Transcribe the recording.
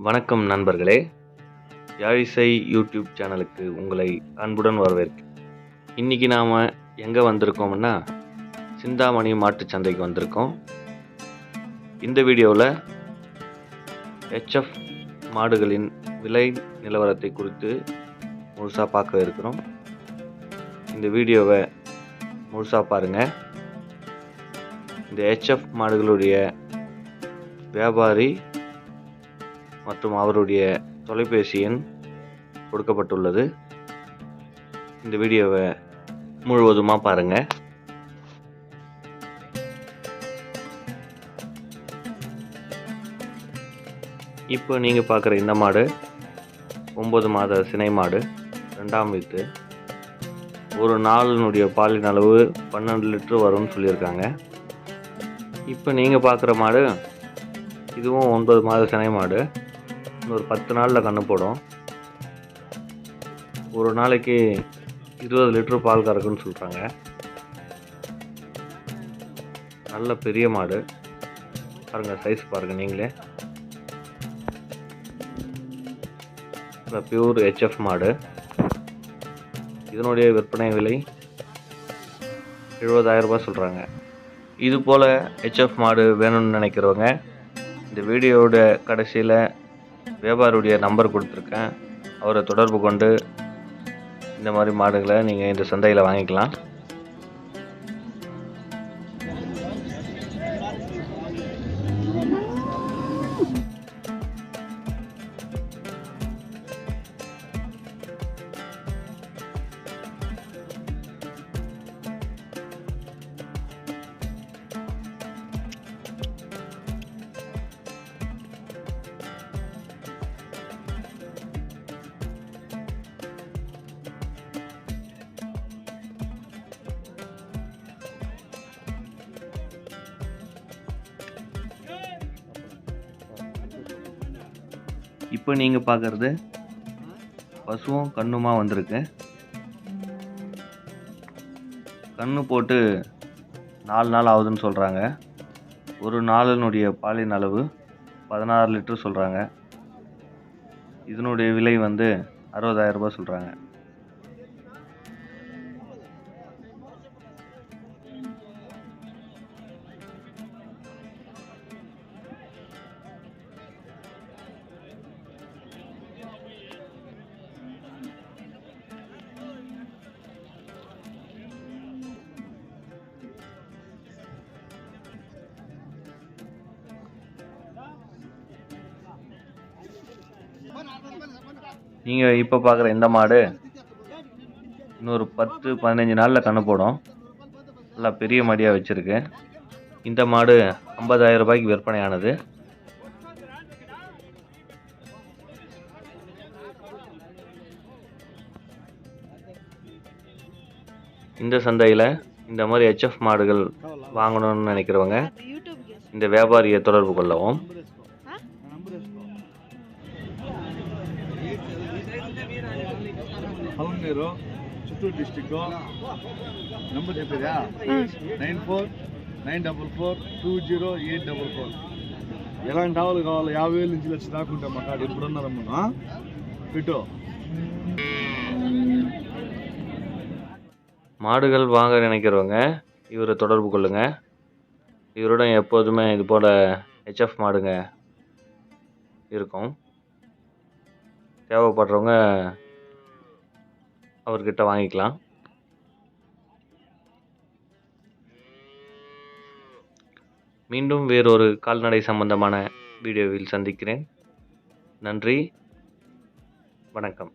வணக்கம் நண்பர்களே, யாழிசை யூடியூப் சேனலுக்கு உங்களை அன்புடன் வரவேற்கிறேன். இன்றைக்கி நாம் எங்கே வந்திருக்கோம்னா சிந்தாமணி மாட்டுச் சந்தைக்கு வந்திருக்கோம். இந்த வீடியோவில் ஹெச்எஃப் மாடுகளின் விலை நிலவரத்தை குறித்து முழுசாக பார்க்க இருக்கிறோம். இந்த வீடியோவை முழுசாக பாருங்கள். இந்த ஹெச்எஃப் மாடுகளுடைய வியாபாரி மற்றும் அவருடைய தொலைபேசி எண் கொடுக்கப்பட்டுள்ளது. இந்த வீடியோவை முழுவதுமாக பாருங்கள். இப்போ நீங்கள் பார்க்குற இந்த மாடு 9 மாத சினை மாடு, 2ஆம் வீத்து. ஒரு நாளினுடைய பாலின் அளவு 12 லிட்டர் வரும்னு சொல்லியிருக்காங்க. இப்போ நீங்கள் பார்க்குற மாடு இதுவும் 9 மாத சினை மாடு. இன்னொரு 10 நாளில் கன்று போடும். ஒரு நாளைக்கு 20 லிட்டர் பால் கறக்குன்னு சொல்கிறாங்க. நல்ல பெரிய மாடு பாருங்கள், சைஸ் பாருங்கள் நீங்களே. பியூர் ஹெச்எஃப் மாடு. இதனுடைய விற்பனை விலை 70,000 ரூபாய் சொல்கிறாங்க. இது போல் ஹெச்எஃப் மாடு வேணும்னு நினைக்கிறவங்க இந்த வீடியோவோட கடைசியில் வியாபாரியுடைய நம்பர் கொடுத்துருக்கேன். அவரை தொடர்பு கொண்டு இந்த மாதிரி மாடுகளை நீங்கள் இந்த சந்தையில் வாங்கிக்கலாம். இப்போ நீங்கள் பார்க்குறது பசுவும் கண்ணுமா வந்திருக்கு. கண்ணு போட்டு 4 நாள் ஆகுதுன்னு சொல்கிறாங்க. ஒரு நாளினுடைய பாலின் அளவு 16 லிட்டர் சொல்கிறாங்க. இதனுடைய விலை 60,000 ரூபாய் சொல்கிறாங்க. நீங்கள் இப்போ பார்க்குற இந்த மாடு இன்னொரு 10-15 நாளில் கன்று போடும். நல்லா பெரிய மாடியாக வச்சுருக்கு. இந்த மாடு 50,000 ரூபாய்க்கு விற்பனையானது. இந்த சந்தையில் இந்த மாதிரி ஹெச்எஃப் மாடுகள் வாங்கணும்னு நினைக்கிறவங்க இந்த வியாபாரியை தொடர்பு கொள்ளவும். హౌన్నేరు చిత్తూరు డిస్ట్రిక్ట్ నంబర్ చెప్పేదా 9494420844. ఎలాంటి ఆవులు కావాలి? 50,000 నుంచి లక్ష దాకా ఉంటాం మా కాడ. ఎప్పుడున్నారమ్మా పెట్టు. மாடுகள் வாங்க நினைக்கிறவங்க இவரை தொடர்பு கொள்ளுங்க. இவருடன் எப்போதுமே இது போல் ஹெச்எஃப் மாடுங்க இருக்கும். தேவைப்படுறவங்க அவர்கிட்ட வாங்கிக்கலாம். மீண்டும் வேறொரு கால்நடை சம்பந்தமான வீடியோவில் சந்திக்கிறேன். நன்றி, வணக்கம்.